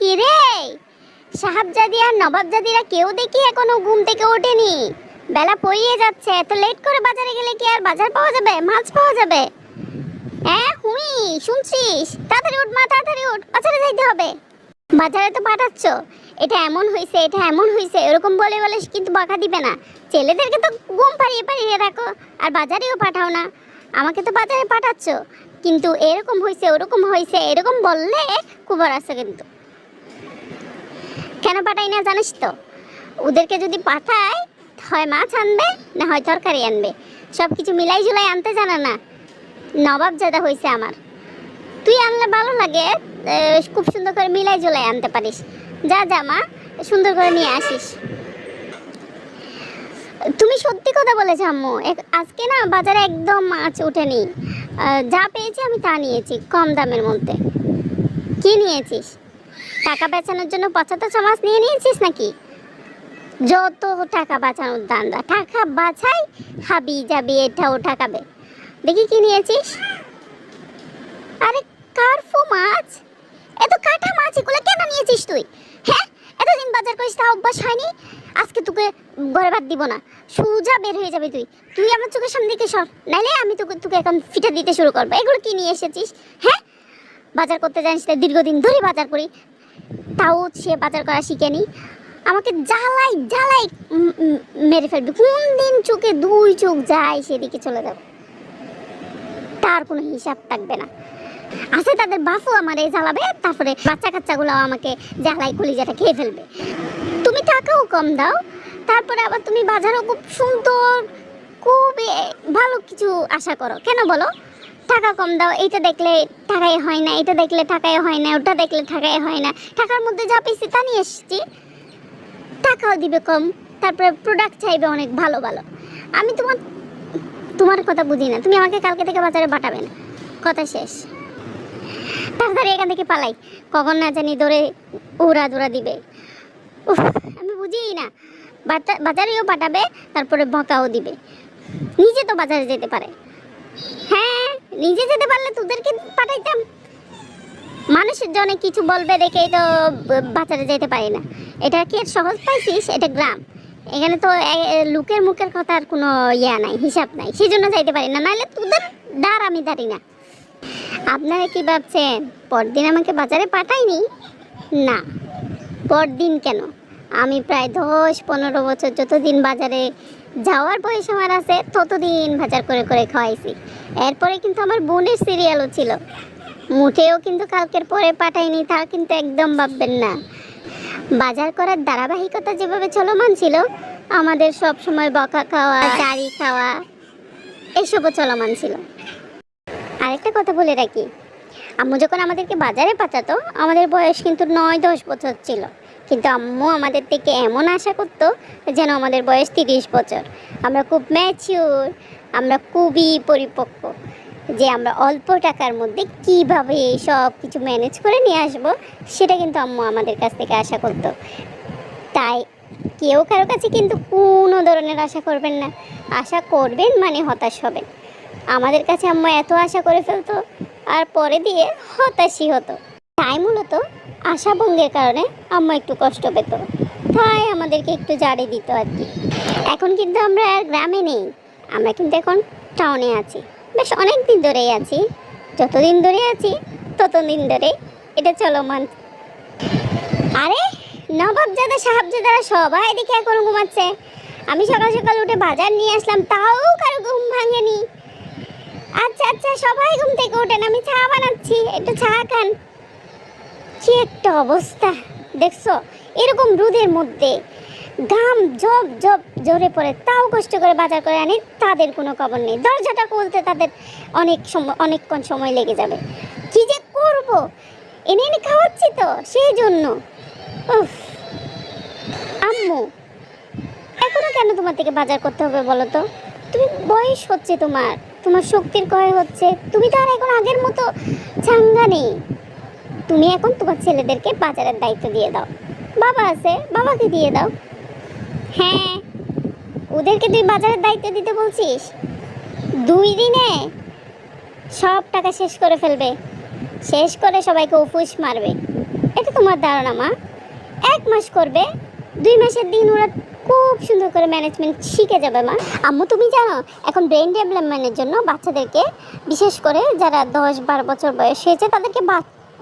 কি রে? সাহাবজাদি আর নবাবজাদিরা কেউ দেখি এখনো ঘুম থেকে ওঠেনি। বেলা পড়িয়ে যাচ্ছে, এত লেট করে বাজারে গেলে কি আর বাজার পাওয়া যাবে, মাছ পাওয়া যাবে? হ্যাঁ হুমি, শুনছিস? তাড়াতাড়ি উঠ মা, তাড়াতাড়ি উঠ, বাজারে যাইতে হবে। বাজারে তো পাঠাচ্ছ, এটা এমন হয়েছে, এটা এমন হয়েছে, এরকম বলে বলে কিন্তু বকা দিবে না। ছেলেদেরকে তো ঘুম পাড়িয়ে পাড়িয়ে রাখো, আর বাজারেও পাঠাও না। আমাকে তো বাজারে পাঠাচ্ছ, কিন্তু এরকম হয়েছে, ওরকম হয়েছে, এরকম বললে খবর আছে কিন্তু। কেন পাঠাই না জানিস তো? ওদেরকে যদি পাঠায়, হয় মাছ আনবে না হয় তরকারি আনবে, সব কিছু মিলাই জুলাই আনতে জানা না। নবাবজাদা হয়েছে আমার। তুই আনলে ভালো লাগে, খুব সুন্দর করে মিলাই জুলাই আনতে পারিস। যা যা মা, সুন্দর করে নিয়ে আসিস। তুমি সত্যি কথা বলেছো আম্মু, আজকে না বাজারে একদম মাছ ওঠেনি। যা পেয়েছি আমি তা নিয়েছি কম দামের মধ্যে। কি নিয়েছিস? টাকা বাঁচানোর জন্য 75 মাছ নিয়ে নিয়েছিস নাকি? যত টাকা বাঁচানোর দান্দা, টাকা বাঁচাই খাবি যাবি, এটা ওটা খাবে। দেখি কি নিয়েছিস? আরে কার্ফু মাছ, এত কাটা মাছ, এগুলো কেন নিয়েছিস তুই? হ্যাঁ, এতদিন বাজার করিস তা অভ্যাস হয়নি? আজকে তোকে ঘরে ভাত দিব না, সোজা বের হয়ে যাবে তুই। তুই আমার চোখের সামনে দিকে সর, নাইলে আমি তোকে এখন ফিটা দিতে শুরু করবো। এগুলো কি নিয়ে এসেছিস? হ্যাঁ, বাজার করতে জানিস না? দীর্ঘদিন ধরে বাজার করি, তাও সে বাজার করা শিখেনি। আমাকে জ্বালাই জ্বালাই মেরে ফেলবি। কোন দিন চোখে দুই চোখ যায় সেদিকে চলে যাবে, তার কোনো হিসাব থাকবে না। আছে তাদের বাপু আমারে জ্বালাবে, তারপরে বাচ্চা কাচ্চাগুলো আমাকে জ্বালাই কলিজাটা খেয়ে ফেলবে। তুমি টাকাও কম দাও, তারপরে আবার তুমি বাজারও খুব সুন্দর, খুব ভালো কিছু আশা করো। কেন বলো? টাকা কম দাও, এইটা দেখলে টাকায় হয় না, এটা দেখলে টাকায় হয় না, ওটা দেখলে টাকায় হয় না। টাকার মধ্যে যা পেয়েছি তা নিয়ে এসেছি, টাকাও দিবে কম, তারপরে প্রোডাক্ট চাইবে অনেক ভালো ভালো। আমি তোমার কথা বুঝি না। তুমি আমাকে কালকে থেকে বাজারে পাঠাবে না, কথা শেষ। তাড়াতাড়ি এখান থেকে পালাই, কখন না জানি ধরে উড়া দুরা দিবে। উফ, আমি বুঝিই না। বাজারেও পাঠাবে, তারপরে বকাও দিবে। নিজে তো বাজারে যেতে পারে। হ্যাঁ, নিজে যেতে পারলে তোদেরকে পাঠাইতাম। মানুষের জন্য কিছু বলবে দেখেই তো বাজারে যেতে পারি না। এটা কি সহজ পাইছিস? এটা গ্রাম, এখানে তো লোকের মুখের কথার কোনো ইয়া নাই, হিসাব নাই, সেই জন্য যাইতে পারি না। নাহলে তোদের দাঁড় আমি দাঁড়ি না। আপনারা কি ভাবছেন পরদিন আমাকে বাজারে পাঠায়নি? না, পরদিন কেন, আমি প্রায় 10-15 বছর যতদিন বাজারে যাওয়ার বয়স আমার আছে ততদিন বাজার করে করে খাওয়াইছি। এরপরে কিন্তু আমার বোনের সিরিয়ালও ছিল, মুঠেও কিন্তু কালকের পরে পাঠাইনি, তা কিন্তু একদম ভাববেন না। বাজার করার ধারাবাহিকতা যেভাবে চলমান ছিল, আমাদের সব সময় বকা খাওয়া, চারি খাওয়া, এসবও চলমান ছিল। আরেকটা কথা বলে রাখি, আম্মু যখন আমাদেরকে বাজারে পাঠাতো আমাদের বয়স কিন্তু 9-10 বছর ছিল, কিন্তু আম্মু আমাদের থেকে এমন আশা করতো যেন আমাদের বয়স 30 বছর। আমরা খুব ম্যাচিউর, আমরা খুবই পরিপক্ক, যে আমরা অল্প টাকার মধ্যে কিভাবে সব কিছু ম্যানেজ করে নিয়ে আসবো, সেটা কিন্তু আম্মু আমাদের কাছ থেকে আশা করতো। তাই কেউ কারো কাছে কিন্তু কোনো ধরনের আশা করবেন না। আশা করবেন মানে হতাশ হবেন। আমাদের কাছে আম্মু এত আশা করে ফেলতো আর পরে দিয়ে হতাশই হতো। তাই মূলত আশা ভঙ্গের কারণে আম্মু একটু কষ্ট পেত, তাই আমাদেরকে একটু জাড়ি দিত আর কি। এখন কিন্তু আমরা আর গ্রামে নেই, আমরা কিন্তু এখন টাউনে আছি। বেশ অনেক দিন ধরেই আছি, যতদিন ধরে আছি ততদিন ধরে এটা চলমান। আরে নবাবজাদা সাহাবজাদারা সবাই দেখে এখন ঘুমাচ্ছে। আমি সকাল সকাল উঠে বাজার নিয়ে আসলাম, তাও কারো ঘুম ভাঙেনি। আচ্ছা আচ্ছা, সবাই ঘুম থেকে ওঠেন, আমি চা বানাচ্ছি, একটু চা খান। কি একটা অবস্থা দেখছো, এরকম রোদের মধ্যে ঘাম জব জব জোরে পড়ে, তাও কষ্ট করে বাজার করে আনি, তাদের কোনো খবর নেই। দরজাটা খুলতে তাদের অনেকক্ষণ সময় লেগে যাবে। কি যে করব, এনে এনে খাওয়াচ্ছি তো সেই জন্য। উফ, আম্মু এখনো কেন তোমার থেকে বাজার করতে হবে বলো তো? তুমি বয়স হচ্ছে, তোমার শক্তির ক্ষয় হচ্ছে, তুমি তো আর এখন আগের মতো চাঙ্গা নেই। তুমি এখন তোমার ছেলেদেরকে বাজারের দায়িত্ব দিয়ে দাও। বাবা আছে, বাবাকে দিয়ে দাও। হ্যাঁ, ওদেরকে তুই বাজারের দায়িত্ব দিতে বলছিস? 2 দিনে সব টাকা শেষ করে ফেলবে, শেষ করে সবাইকে উপুস মারবে। এটা তোমার ধারণা মা? 1 মাস করবে, 2 মাসের দিন ওরা খুব সুন্দর করে ম্যানেজমেন্ট শিখে যাবে মা। আম্মু তুমি জানো এখন ব্রেন ডেভেলপমেন্টের জন্য বাচ্চাদেরকে বিশেষ করে যারা 10-12 বছর বয়স হয়েছে তাদেরকে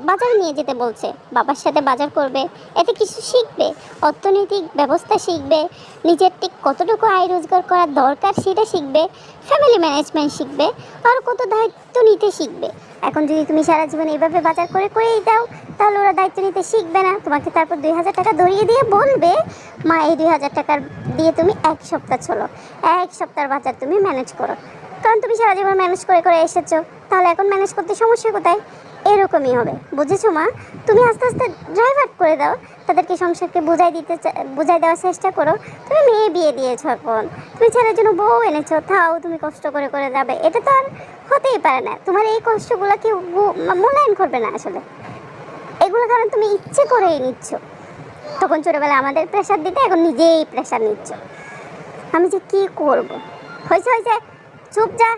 বাজারে নিয়ে যেতে বলছে। বাবার সাথে বাজার করবে, এতে কিছু শিখবে, অর্থনৈতিক ব্যবস্থা শিখবে, নিজের ঠিক কতটুকু আয় রোজগার করা দরকার সেটা শিখবে, ফ্যামিলি ম্যানেজমেন্ট শিখবে, আর কত দায়িত্ব নিতে শিখবে। এখন যদি তুমি সারা জীবন এইভাবে বাজার করে করেই দাও তাহলে ওরা দায়িত্ব নিতে শিখবে না। তোমাকে তারপর 2000 টাকা ধরিয়ে দিয়ে বলবে মা এই 2000 টাকার দিয়ে তুমি 1 সপ্তাহ চলো, 1 সপ্তাহের বাজার তুমি ম্যানেজ করো। কারণ তুমি সারা জীবন ম্যানেজ করে করে এসেছো, তাহলে এখন ম্যানেজ করতে সমস্যা কোথায়? এরকমই হবে, বুঝেছো মা? তুমি আস্তে আস্তে ড্রাইভার করে দাও, তাদেরকে সংসারকে বুঝাই দেওয়ার চেষ্টা করো। তুমি মেয়ে বিয়ে দিয়েছো, এখন তুমি ছেলের জন্য বউ এনেছো, তাও তুমি কষ্ট করে করে যাবে, এটা তো আর হতেই পারে না। তোমার এই কষ্টগুলো কেউ মূল্যায়ন করবে না আসলে, এগুলো কারণ তুমি ইচ্ছে করেই নিচ্ছ। তখন ছোটোবেলায় আমাদের প্রেশার দিতে, এখন নিজেই প্রেশার নিচ্ছ। আমি যে কী করবো? হয়েছে হয়েছে, চুপ যা।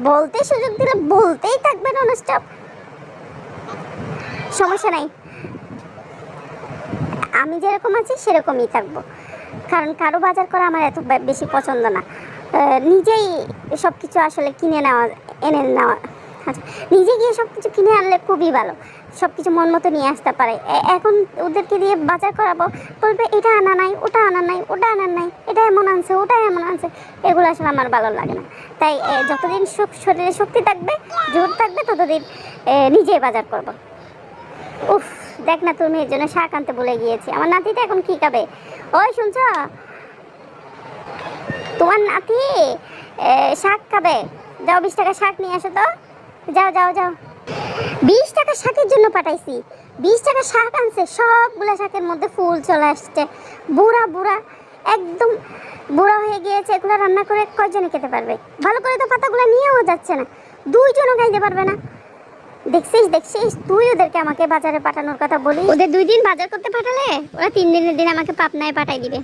বলতে সুযোগ দিলে বলতেই থাকবে ননস্টপ, সমস্যা নাই, আমি যেরকম আছি সেরকমই থাকবো। কারণ কারো বাজার করা আমার এত বেশি পছন্দ না। নিজেই সব কিছু আসলে এনে নেওয়া, আচ্ছা নিজে গিয়ে সব কিছু কিনে আনলে খুবই ভালো, সব কিছু মন মতো নিয়ে আসতে পারে। এখন ওদেরকে দিয়ে বাজার করাবো, বলবে এটা আনা নাই, ওটা আনা নাই, ওটা আনার নাই, এটা এমন আনছে, ওটা এমন আনছে, এগুলো আসলে আমার ভালো লাগে না। তাই যতদিন শরীরে শক্তি থাকবে, জোর থাকবে, ততদিন নিজেই বাজার করবো। উফ, দেখ না তোর মেয়ের জন্য শাক আনতে ভুলে গিয়েছি। আমার নাতিটা এখন কি খাবে? ওই শুনছ, তোমার নাতি শাক খাবে, যাও 20 টাকা শাক নিয়ে আসো তো, যাও যাও যাও। 20 টাকা শাকের জন্য পাঠাইছি, 20 টাকা শাক আনছে, সবগুলা শাকের মধ্যে ফুল চলে আসছে, বুড়া বুড়া, একদম বুড়া হয়ে গিয়েছে। এগুলো রান্না করে কয়জনে খেতে পারবে? ভালো করে তো পাতাগুলো নিয়েও যাচ্ছে না, 2 জনও খাইতে পারবে না। দেখছিস তুই ওদেরকে আমাকে বাজারে পাঠানোর কথা বলি, ওদের 2 দিন বাজার করতে পাঠালে ওরা 3 দিনের দিন আমাকে পাবনায় পাঠাই দিবে,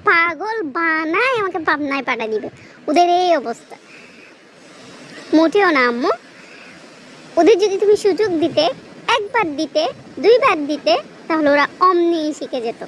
পাগল বানায় আমাকে পাবনায় পাঠাই দিবে। ওদের এই অবস্থা, মোটেও না আম্মু। ওদের যদি তুমি সুযোগ দিতে, 1 বার দিতে, 2 বার দিতে, তাহলে ওরা অমনি শিখে যেত।